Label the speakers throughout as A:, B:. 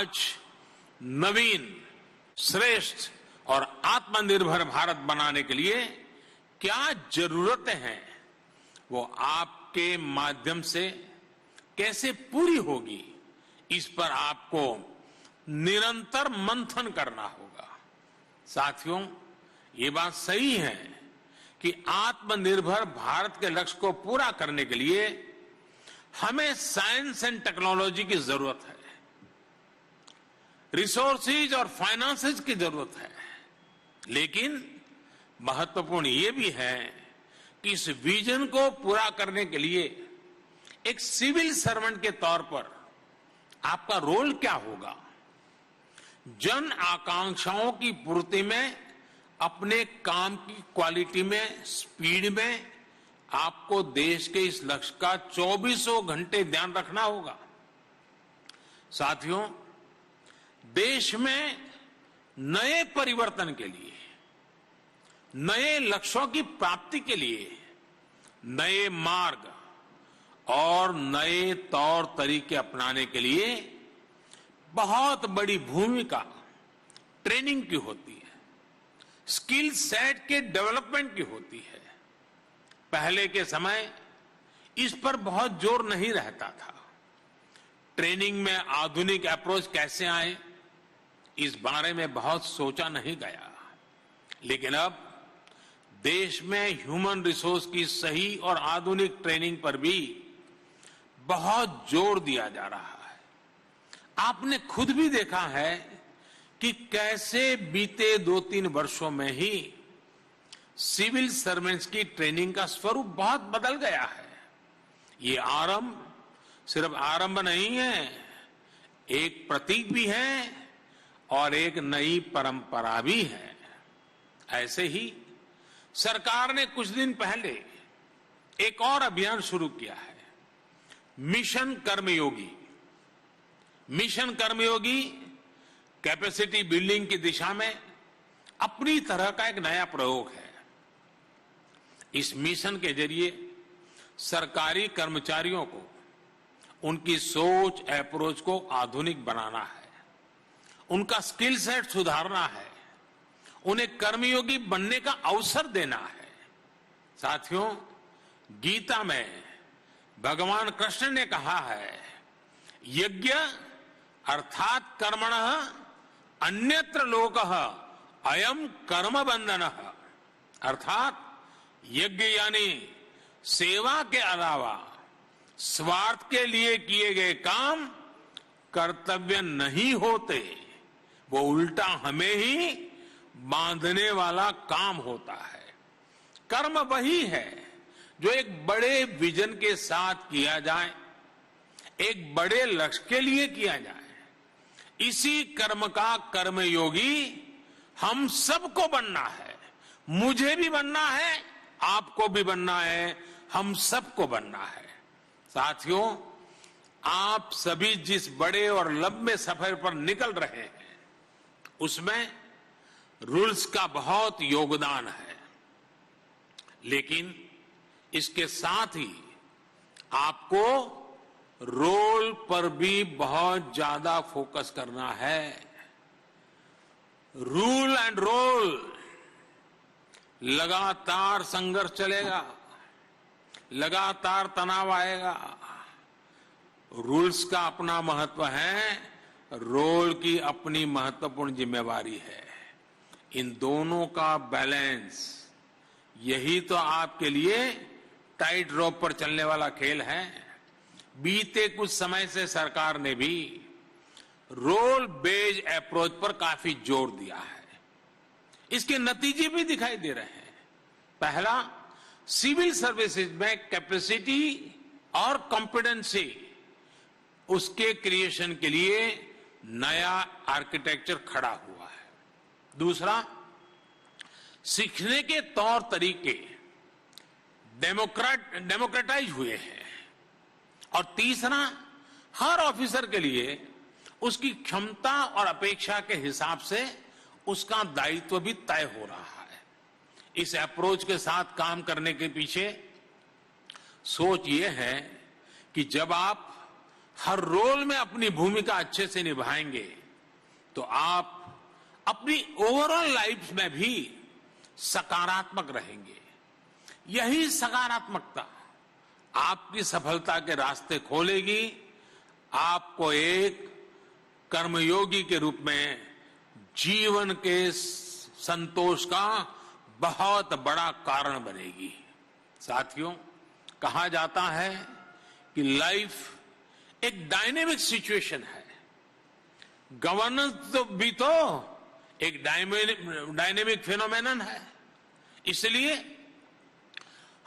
A: आज नवीन, श्रेष्ठ और आत्मनिर्भर भारत बनाने के लिए क्या जरूरतें हैं, वो आपके माध्यम से कैसे पूरी होगी, इस पर आपको निरंतर मंथन करना होगा। साथियों, ये बात सही है कि आत्मनिर्भर भारत के लक्ष्य को पूरा करने के लिए हमें साइंस एंड टेक्नोलॉजी की जरूरत है, रिसोर्सेज और फाइनेंसेस की जरूरत है, लेकिन महत्वपूर्ण ये भी है कि इस विजन को पूरा करने के लिए एक सिविल सर्वेंट के तौर पर आपका रोल क्या होगा। जन आकांक्षाओं की पूर्ति में, अपने काम की क्वालिटी में, स्पीड में आपको देश के इस लक्ष्य का 24 घंटे ध्यान रखना होगा। साथियों, देश में नए परिवर्तन के लिए, नए लक्ष्यों की प्राप्ति के लिए नए मार्ग और नए तौर तरीके अपनाने के लिए बहुत बड़ी भूमिका ट्रेनिंग की होती है, स्किल सेट के डेवलपमेंट की होती है। पहले के समय इस पर बहुत जोर नहीं रहता था। ट्रेनिंग में आधुनिक अप्रोच कैसे आए, इस बारे में बहुत सोचा नहीं गया, लेकिन अब देश में ह्यूमन रिसोर्स की सही और आधुनिक ट्रेनिंग पर भी बहुत जोर दिया जा रहा है। आपने खुद भी देखा है कि कैसे बीते 2-3 वर्षों में ही सिविल सर्वेंट्स की ट्रेनिंग का स्वरूप बहुत बदल गया है। ये आरंभ सिर्फ आरंभ नहीं है, एक प्रतीक भी है और एक नई परंपरा भी है। ऐसे ही सरकार ने कुछ दिन पहले एक और अभियान शुरू किया है, मिशन कर्मयोगी। मिशन कर्मयोगी कैपेसिटी बिल्डिंग की दिशा में अपनी तरह का एक नया प्रयोग है। इस मिशन के जरिए सरकारी कर्मचारियों को उनकी सोच, अप्रोच को आधुनिक बनाना है, उनका स्किल सेट सुधारना है, उन्हें कर्मयोगी बनने का अवसर देना है। साथियों, गीता में भगवान कृष्ण ने कहा है, यज्ञ अर्थात कर्मणः अन्यत्र लोकः अयम कर्म बंधनः। अर्थात यज्ञ यानी सेवा के अलावा स्वार्थ के लिए किए गए काम कर्तव्य नहीं होते, वो उल्टा हमें ही बांधने वाला काम होता है। कर्म वही है जो एक बड़े विजन के साथ किया जाए, एक बड़े लक्ष्य के लिए किया जाए। इसी कर्म का कर्मयोगी हम सबको बनना है। मुझे भी बनना है, आपको भी बनना है, हम सबको बनना है। साथियों, आप सभी जिस बड़े और लंबे सफर पर निकल रहे हैं, उसमें रूल्स का बहुत योगदान है, लेकिन इसके साथ ही आपको रोल पर भी बहुत ज्यादा फोकस करना है। रूल एंड रोल, लगातार संघर्ष चलेगा, लगातार तनाव आएगा। रूल्स का अपना महत्व है, रोल की अपनी महत्वपूर्ण जिम्मेवारी है। इन दोनों का बैलेंस, यही तो आपके लिए टाइट रोप पर चलने वाला खेल है। बीते कुछ समय से सरकार ने भी रोल बेस्ड अप्रोच पर काफी जोर दिया है। इसके नतीजे भी दिखाई दे रहे हैं। पहला, सिविल सर्विसेज में कैपेसिटी और कॉम्पिटेंसी, उसके क्रिएशन के लिए नया आर्किटेक्चर खड़ा हुआ है। दूसरा, सीखने के तौर तरीके डेमोक्रेटाइज हुए हैं। और तीसरा, हर ऑफिसर के लिए उसकी क्षमता और अपेक्षा के हिसाब से उसका दायित्व भी तय हो रहा है। इस अप्रोच के साथ काम करने के पीछे सोच ये है कि जब आप हर रोल में अपनी भूमिका अच्छे से निभाएंगे तो आप अपनी ओवरऑल लाइफ में भी सकारात्मक रहेंगे। यही सकारात्मकता आपकी सफलता के रास्ते खोलेगी, आपको एक कर्मयोगी के रूप में जीवन के संतोष का बहुत बड़ा कारण बनेगी। साथियों, कहा जाता है कि लाइफ एक डायनेमिक सिचुएशन है। गवर्नेंस तो भी तो एक डायनेमिक फिनोमेनन है। इसलिए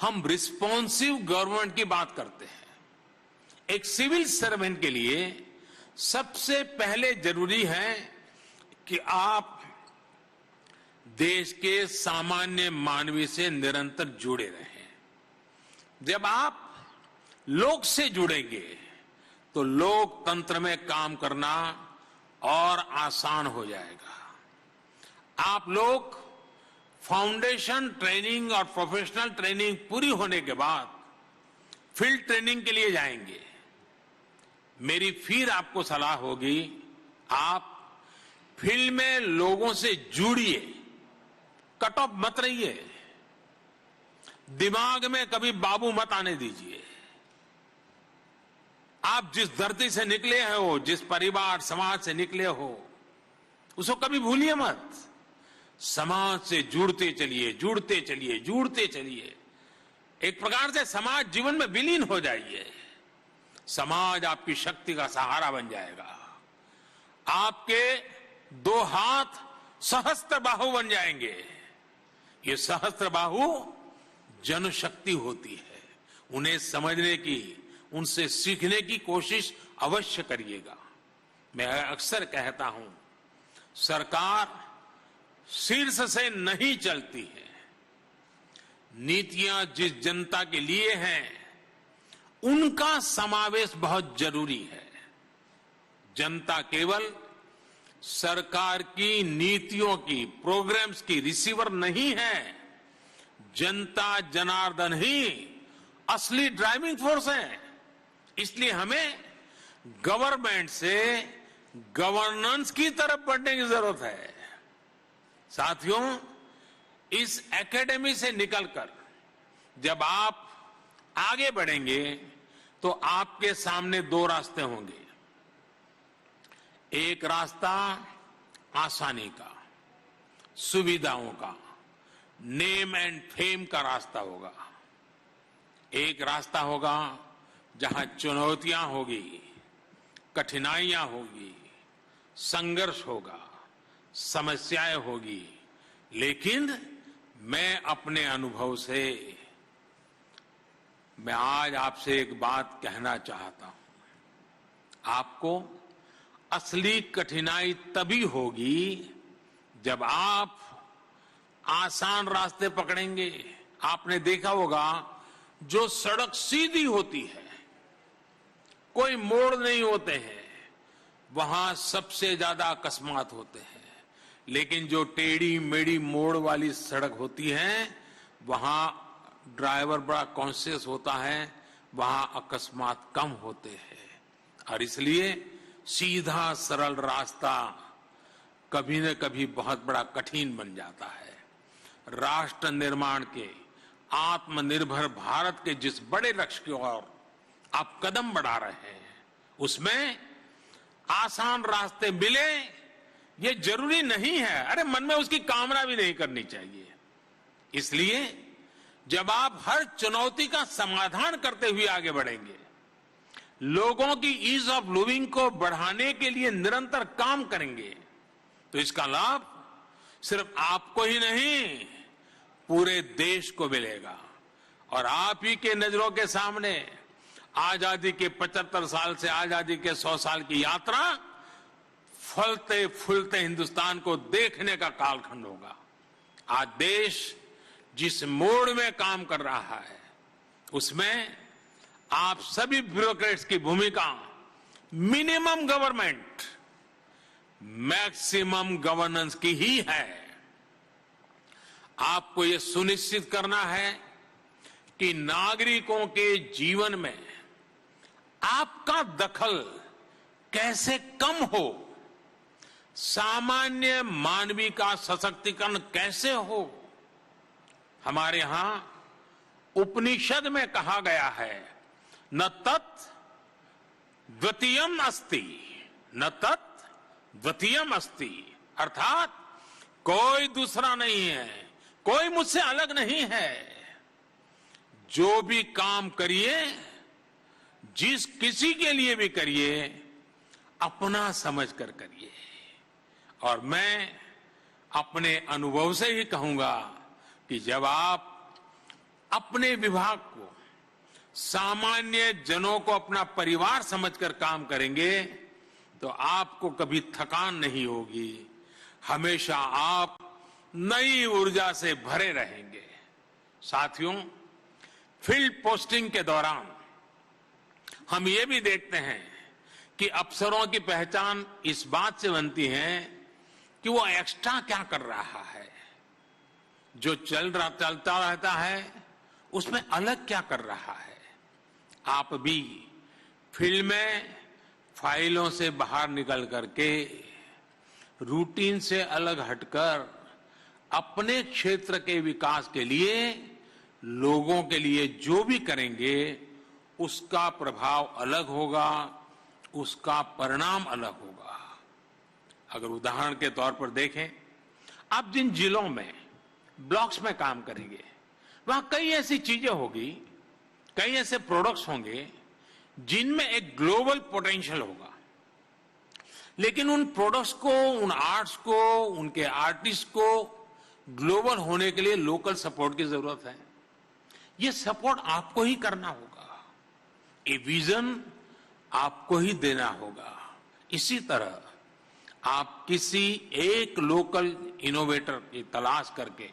A: हम रिस्पॉन्सिव गवर्नमेंट की बात करते हैं। एक सिविल सर्वेंट के लिए सबसे पहले जरूरी है कि आप देश के सामान्य मानवी से निरंतर जुड़े रहें। जब आप लोग से जुड़ेंगे तो लोकतंत्र में काम करना और आसान हो जाएगा। आप लोग फाउंडेशन ट्रेनिंग और प्रोफेशनल ट्रेनिंग पूरी होने के बाद फील्ड ट्रेनिंग के लिए जाएंगे। मेरी फिर आपको सलाह होगी, आप फील्ड में लोगों से जुड़िए, कट ऑफ मत रहिए, दिमाग में कभी बाबू मत आने दीजिए। आप जिस धरती से निकले हो, जिस परिवार समाज से निकले हो, उसको कभी भूलिए मत। समाज से जुड़ते चलिए, जुड़ते चलिए, जुड़ते चलिए। एक प्रकार से समाज जीवन में विलीन हो जाइए। समाज आपकी शक्ति का सहारा बन जाएगा। आपके दो हाथ सहस्त्र बाहु बन जाएंगे। ये सहस्त्र बाहु जनशक्ति होती है। उन्हें समझने की, उनसे सीखने की कोशिश अवश्य करिएगा। मैं अक्सर कहता हूं, सरकार शीर्ष से नहीं चलती है। नीतियां जिस जनता के लिए हैं, उनका समावेश बहुत जरूरी है। जनता केवल सरकार की नीतियों की, प्रोग्राम्स की रिसीवर नहीं है। जनता जनार्दन ही असली ड्राइविंग फोर्स है। इसलिए हमें गवर्नमेंट से गवर्नेंस की तरफ बढ़ने की जरूरत है। साथियों, इस एकेडमी से निकलकर जब आप आगे बढ़ेंगे तो आपके सामने दो रास्ते होंगे। एक रास्ता आसानी का, सुविधाओं का, नेम एंड फेम का रास्ता होगा। एक रास्ता होगा जहां चुनौतियां होगी, कठिनाइयां होगी, संघर्ष होगा, समस्याएं होगी। लेकिन मैं अपने अनुभव से मैं आज आपसे एक बात कहना चाहता हूं। आपको असली कठिनाई तभी होगी जब आप आसान रास्ते पकड़ेंगे। आपने देखा होगा, जो सड़क सीधी होती है, कोई मोड़ नहीं होते हैं, वहां सबसे ज्यादा अकस्मात होते हैं। लेकिन जो टेढ़ी मेढ़ी मोड़ वाली सड़क होती है, वहां ड्राइवर बड़ा कॉन्शियस होता है, वहां अकस्मात कम होते हैं। और इसलिए सीधा सरल रास्ता कभी न कभी बहुत बड़ा कठिन बन जाता है। राष्ट्र निर्माण के, आत्मनिर्भर भारत के जिस बड़े लक्ष्य की ओर आप कदम बढ़ा रहे हैं, उसमें आसान रास्ते मिले ये जरूरी नहीं है। अरे, मन में उसकी कामना भी नहीं करनी चाहिए। इसलिए जब आप हर चुनौती का समाधान करते हुए आगे बढ़ेंगे, लोगों की ईज ऑफ लिविंग को बढ़ाने के लिए निरंतर काम करेंगे, तो इसका लाभ सिर्फ आपको ही नहीं, पूरे देश को मिलेगा। और आप ही के नजरों के सामने आजादी के 75 साल से आजादी के 100 साल की यात्रा फलते फूलते हिंदुस्तान को देखने का कालखंड होगा। आज देश जिस मोड़ में काम कर रहा है, उसमें आप सभी ब्यूरोक्रेट्स की भूमिका मिनिमम गवर्नमेंट, मैक्सिमम गवर्नेंस की ही है। आपको यह सुनिश्चित करना है कि नागरिकों के जीवन में आपका दखल कैसे कम हो, सामान्य मानवी का सशक्तिकरण कैसे हो। हमारे यहां उपनिषद में कहा गया है, न तत् द्वितीयम अस्ति, न तत् द्वितीयम अस्ति, अर्थात कोई दूसरा नहीं है, कोई मुझसे अलग नहीं है। जो भी काम करिए, जिस किसी के लिए भी करिए, अपना समझकर करिए। और मैं अपने अनुभव से ही कहूंगा कि जब आप अपने विभाग को, सामान्य जनों को अपना परिवार समझकर काम करेंगे तो आपको कभी थकान नहीं होगी, हमेशा आप नई ऊर्जा से भरे रहेंगे। साथियों, फील्ड पोस्टिंग के दौरान हम ये भी देखते हैं कि अफसरों की पहचान इस बात से बनती है कि वो एक्स्ट्रा क्या कर रहा है, जो चलता रहता है उसमें अलग क्या कर रहा है। आप भी फील्ड में फाइलों से बाहर निकल करके, रूटीन से अलग हटकर अपने क्षेत्र के विकास के लिए, लोगों के लिए जो भी करेंगे उसका प्रभाव अलग होगा, उसका परिणाम अलग होगा। अगर उदाहरण के तौर पर देखें, आप जिन जिलों में ब्लॉक्स में काम करेंगे वहां कई ऐसी चीजें होगी, कई ऐसे प्रोडक्ट्स होंगे जिनमें एक ग्लोबल पोटेंशियल होगा, लेकिन उन प्रोडक्ट्स को, उन आर्ट्स को, उनके आर्टिस्ट को ग्लोबल होने के लिए लोकल सपोर्ट की जरूरत है। ये सपोर्ट आपको ही करना होगा, ये विजन आपको ही देना होगा। इसी तरह आप किसी एक लोकल इनोवेटर की तलाश करके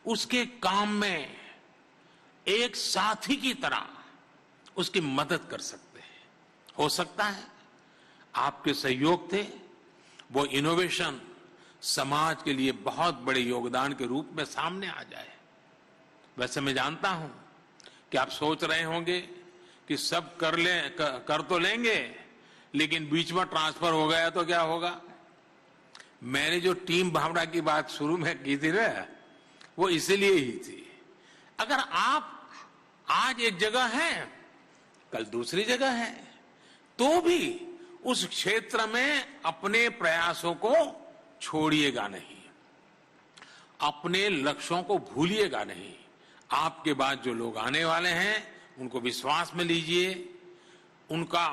A: उसके काम में एक साथी की तरह उसकी मदद कर सकते हैं। हो सकता है आपके सहयोग थे वो इनोवेशन समाज के लिए बहुत बड़े योगदान के रूप में सामने आ जाए। वैसे मैं जानता हूं कि आप सोच रहे होंगे कि सब कर तो लेंगे, लेकिन बीच में ट्रांसफर हो गया तो क्या होगा। मैंने जो टीम भावना की बात शुरू में की थी ना, वो इसीलिए ही थी। अगर आप आज एक जगह हैं, कल दूसरी जगह है, तो भी उस क्षेत्र में अपने प्रयासों को छोड़िएगा नहीं, अपने लक्ष्यों को भूलिएगा नहीं। आपके बाद जो लोग आने वाले हैं उनको विश्वास में लीजिए, उनका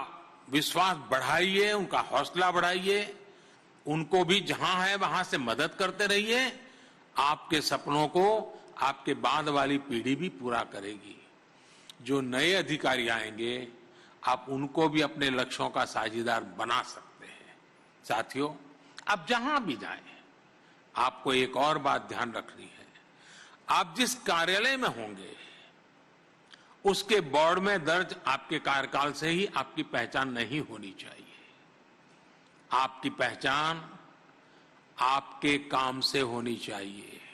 A: विश्वास बढ़ाइए, उनका हौसला बढ़ाइए, उनको भी जहां है वहां से मदद करते रहिए। आपके सपनों को आपके बाद वाली पीढ़ी भी पूरा करेगी। जो नए अधिकारी आएंगे आप उनको भी अपने लक्ष्यों का साझीदार बना सकते हैं। साथियों, आप जहां भी जाएं, आपको एक और बात ध्यान रखनी है। आप जिस कार्यालय में होंगे उसके बोर्ड में दर्ज आपके कार्यकाल से ही आपकी पहचान नहीं होनी चाहिए। आपकी पहचान आपके काम से होनी चाहिए।